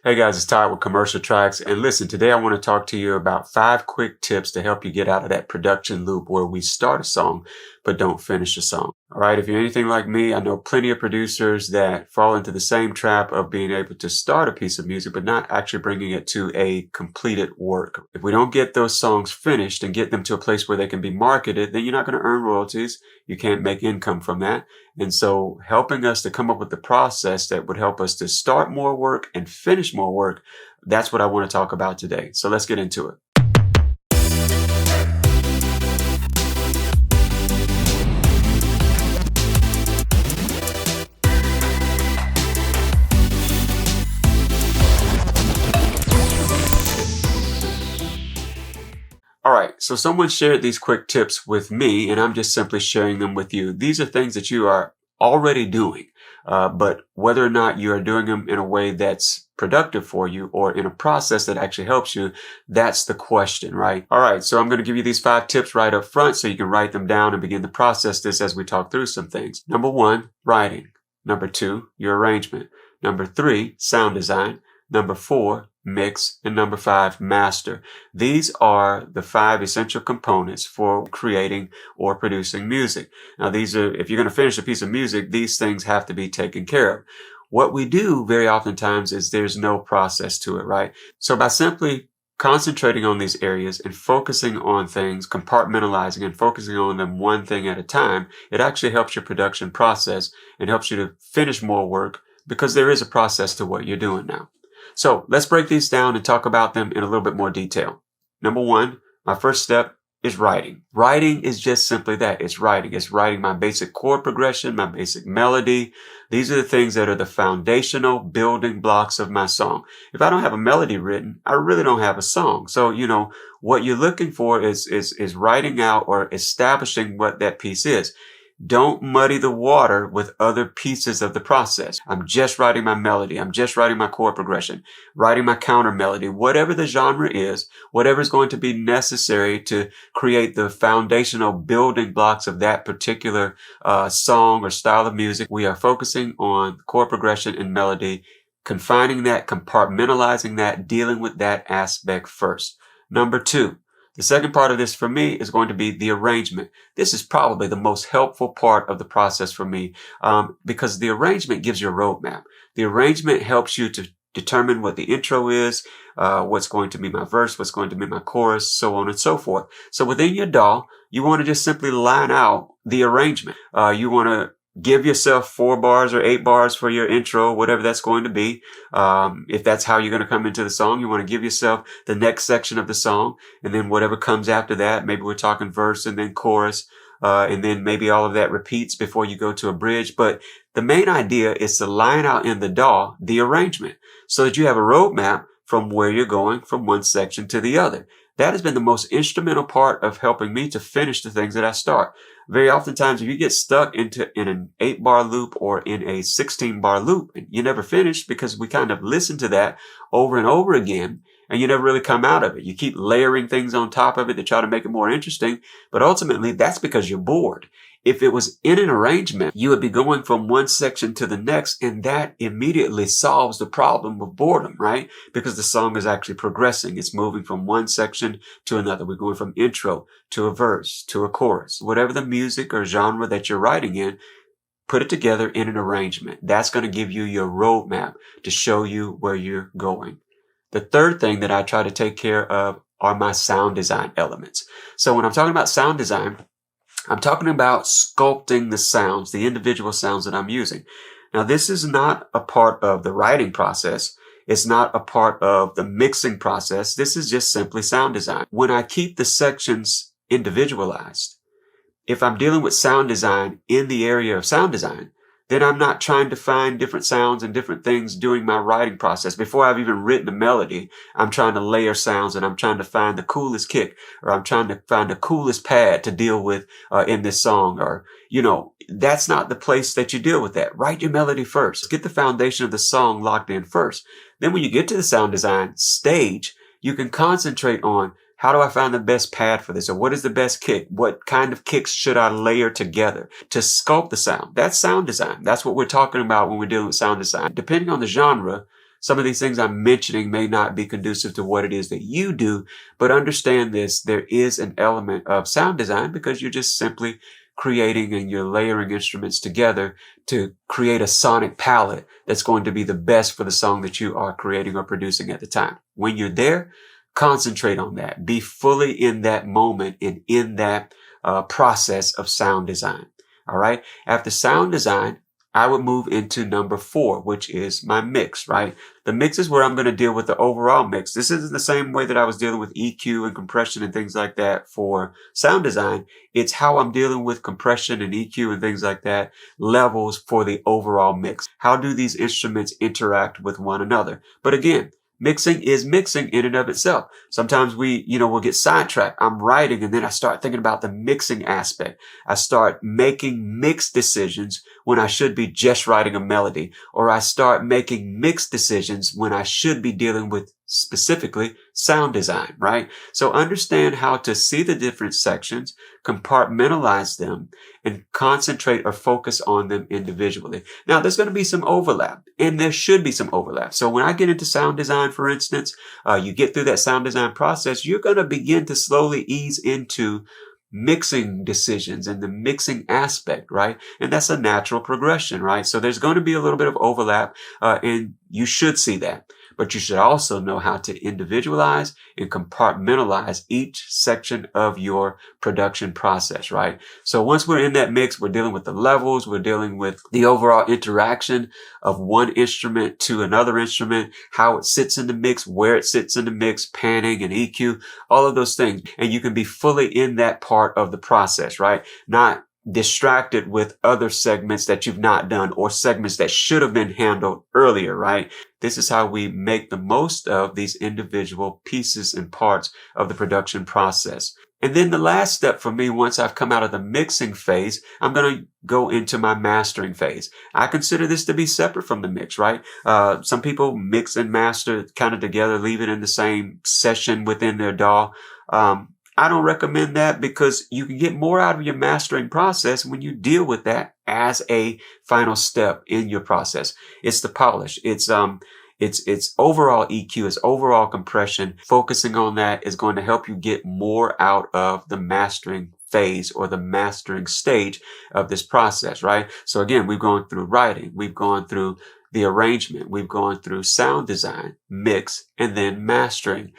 Hey guys, it's Todd with Commercial Tracks. And listen, today I want to talk to you about 5 quick tips to help you get out of that production loop where we start a song but don't finish a song. All right, if you're anything like me, I know plenty of producers that fall into the same trap of being able to start a piece of music but not actually bringing it to a completed work. If we don't get those songs finished and get them to a place where they can be marketed, then you're not going to earn royalties. You can't make income from that. And so helping us to come up with the process that would help us to start more work and finish more work, that's what I want to talk about today. So let's get into it. All right, so someone shared these quick tips with me, and I'm just simply sharing them with you. These are things that you are already doing, but whether or not you are doing them in a way that's productive for you or in a process that actually helps you, that's the question, right? All right, so I'm going to give you these 5 tips right up front so you can write them down and begin to process this as we talk through some things. Number 1, writing. Number 2, your arrangement. Number 3, sound design. Number 4, mix. And number 5, master. These are the 5 essential components for creating or producing music. Now, these are, if you're going to finish a piece of music, these things have to be taken care of. What we do very oftentimes is there's no process to it, right? So by simply concentrating on these areas and focusing on things, compartmentalizing and focusing on them one thing at a time, it actually helps your production process and helps you to finish more work because there is a process to what you're doing now. So let's break these down and talk about them in a little bit more detail. Number 1, my first step is writing. Writing is just simply that. It's writing. It's writing my basic chord progression, my basic melody. These are the things that are the foundational building blocks of my song. If I don't have a melody written, I really don't have a song. So, what you're looking for is writing out or establishing what that piece is. Don't muddy the water with other pieces of the process. I'm just writing my melody. I'm just writing my chord progression, writing my counter melody, whatever the genre is, whatever is going to be necessary to create the foundational building blocks of that particular song or style of music. We are focusing on chord progression and melody, confining that, compartmentalizing that, dealing with that aspect first. Number 2. The second part of this for me is going to be the arrangement. This is probably the most helpful part of the process for me because the arrangement gives you a roadmap. The arrangement helps you to determine what the intro is, what's going to be my verse, what's going to be my chorus, so on and so forth. So within your DAW, you want to just simply line out the arrangement. You want to give yourself 4 bars or 8 bars for your intro, whatever that's going to be. If that's how you're going to come into the song, you want to give yourself the next section of the song. And then whatever comes after that, maybe we're talking verse and then chorus. And then maybe all of that repeats before you go to a bridge. But the main idea is to line out in the DAW the arrangement so that you have a roadmap from where you're going from one section to the other. That has been the most instrumental part of helping me to finish the things that I start. Very oftentimes, if you get stuck in an 8-bar loop or in a 16-bar loop, you never finish because we kind of listen to that over and over again, and you never really come out of it. You keep layering things on top of it to try to make it more interesting, but ultimately, that's because you're bored. If it was in an arrangement, you would be going from one section to the next, and that immediately solves the problem of boredom, right? Because the song is actually progressing. It's moving from one section to another. We're going from intro to a verse to a chorus. Whatever the music or genre that you're writing in, put it together in an arrangement. That's going to give you your roadmap to show you where you're going. The third thing that I try to take care of are my sound design elements. So when I'm talking about sound design, I'm talking about sculpting the sounds, the individual sounds that I'm using. Now, this is not a part of the writing process. It's not a part of the mixing process. This is just simply sound design. When I keep the sections individualized, if I'm dealing with sound design in the area of sound design, then I'm not trying to find different sounds and different things during my writing process. Before I've even written a melody, I'm trying to layer sounds and I'm trying to find the coolest kick, or I'm trying to find the coolest pad to deal with in this song. Or, that's not the place that you deal with that. Write your melody first. Get the foundation of the song locked in first. Then when you get to the sound design stage, you can concentrate on how do I find the best pad for this? Or what is the best kick? What kind of kicks should I layer together to sculpt the sound? That's sound design. That's what we're talking about when we're dealing with sound design. Depending on the genre, Some of these things I'm mentioning may not be conducive to what it is that you do, but understand this, there is an element of sound design because you're just simply creating and you're layering instruments together to create a sonic palette that's going to be the best for the song that you are creating or producing at the time. When you're there, concentrate on that. Be fully in that moment and in that process of sound design. All right. After sound design, I would move into number 4, which is my mix, right? The mix is where I'm going to deal with the overall mix. This isn't the same way that I was dealing with EQ and compression and things like that for sound design. It's how I'm dealing with compression and EQ and things like that, levels for the overall mix. How do these instruments interact with one another? But again, mixing is mixing in and of itself. Sometimes we'll get sidetracked. I'm writing and then I start thinking about the mixing aspect. I start making mixed decisions when I should be just writing a melody, or I start making mixed decisions when I should be dealing with specifically sound design, right? So understand how to see the different sections, compartmentalize them, and concentrate or focus on them individually. Now, there's going to be some overlap, and there should be some overlap. So when I get into sound design, for instance, you get through that sound design process, you're going to begin to slowly ease into mixing decisions and the mixing aspect, right? And that's a natural progression, right? So there's going to be a little bit of overlap, and you should see that. But you should also know how to individualize and compartmentalize each section of your production process, right? So once we're in that mix, we're dealing with the levels, we're dealing with the overall interaction of one instrument to another instrument, how it sits in the mix, where it sits in the mix, panning and EQ, all of those things. And you can be fully in that part of the process, right? Not distracted with other segments that you've not done or segments that should have been handled earlier, right? This is how we make the most of these individual pieces and parts of the production process. And then the last step for me, once I've come out of the mixing phase, I'm going to go into my mastering phase. I consider this to be separate from the mix, right? Some people mix and master kind of together, leave it in the same session within their DAW. I don't recommend that because you can get more out of your mastering process when you deal with that as a final step in your process. It's the polish. It's overall EQ, it's overall compression. Focusing on that is going to help you get more out of the mastering phase or the mastering stage of this process, right? So again, we've gone through writing, we've gone through the arrangement, we've gone through sound design, mix, and then mastering.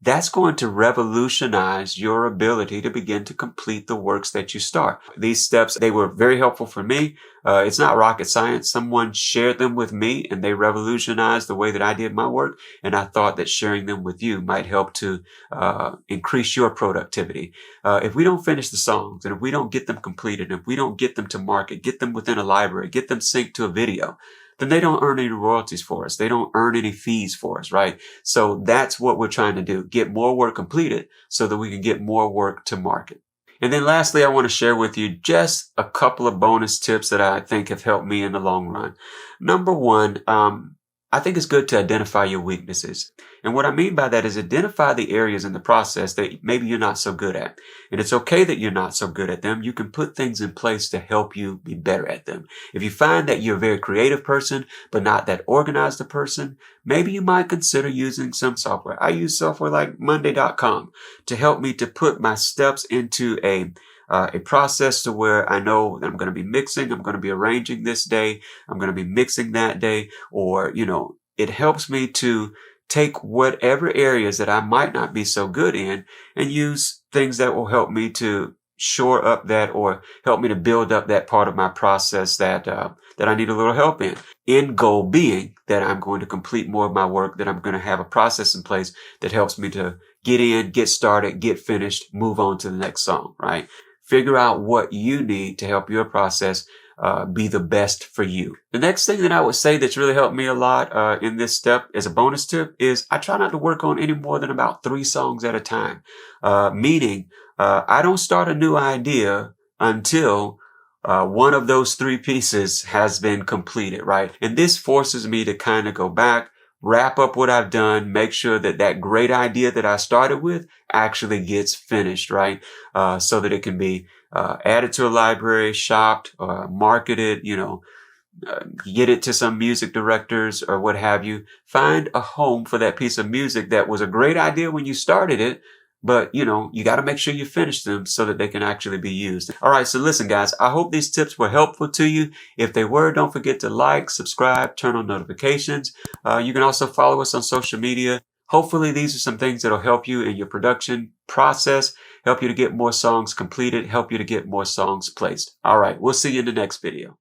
That's going to revolutionize your ability to begin to complete the works that you start. These steps, they were very helpful for me. It's not rocket science. Someone shared them with me and they revolutionized the way that I did my work. And I thought that sharing them with you might help to increase your productivity. If we don't finish the songs and if we don't get them completed, if we don't get them to market, get them within a library, get them synced to a video, then they don't earn any royalties for us. They don't earn any fees for us, right? So that's what we're trying to do. Get more work completed so that we can get more work to market. And then lastly, I want to share with you just a couple of bonus tips that I think have helped me in the long run. Number one, I think it's good to identify your weaknesses. And what I mean by that is identify the areas in the process that maybe you're not so good at. And it's okay that you're not so good at them. You can put things in place to help you be better at them. If you find that you're a very creative person, but not that organized a person, maybe you might consider using some software. I use software like Monday.com to help me to put my steps into a process to where I know that I'm going to be mixing, I'm going to be arranging this day, I'm going to be mixing that day, or, it helps me to take whatever areas that I might not be so good in and use things that will help me to shore up that or help me to build up that part of my process that I need a little help in. End goal being that I'm going to complete more of my work, that I'm going to have a process in place that helps me to get in, get started, get finished, move on to the next song, right? Figure out what you need to help your process be the best for you. The next thing that I would say that's really helped me a lot in this step as a bonus tip is I try not to work on any more than about 3 songs at a time. Meaning, I don't start a new idea until one of those 3 pieces has been completed, right? And this forces me to kind of go back, wrap up what I've done, make sure that that great idea that I started with actually gets finished, right? So that it can be added to a library, shopped, marketed, get it to some music directors or what have you. Find a home for that piece of music that was a great idea when you started it, but you got to make sure you finish them so that they can actually be used. All right, so listen, guys, I hope these tips were helpful to you. If they were, don't forget to like, subscribe, turn on notifications. You can also follow us on social media. Hopefully, these are some things that'll help you in your production process, help you to get more songs completed, help you to get more songs placed. All right, we'll see you in the next video.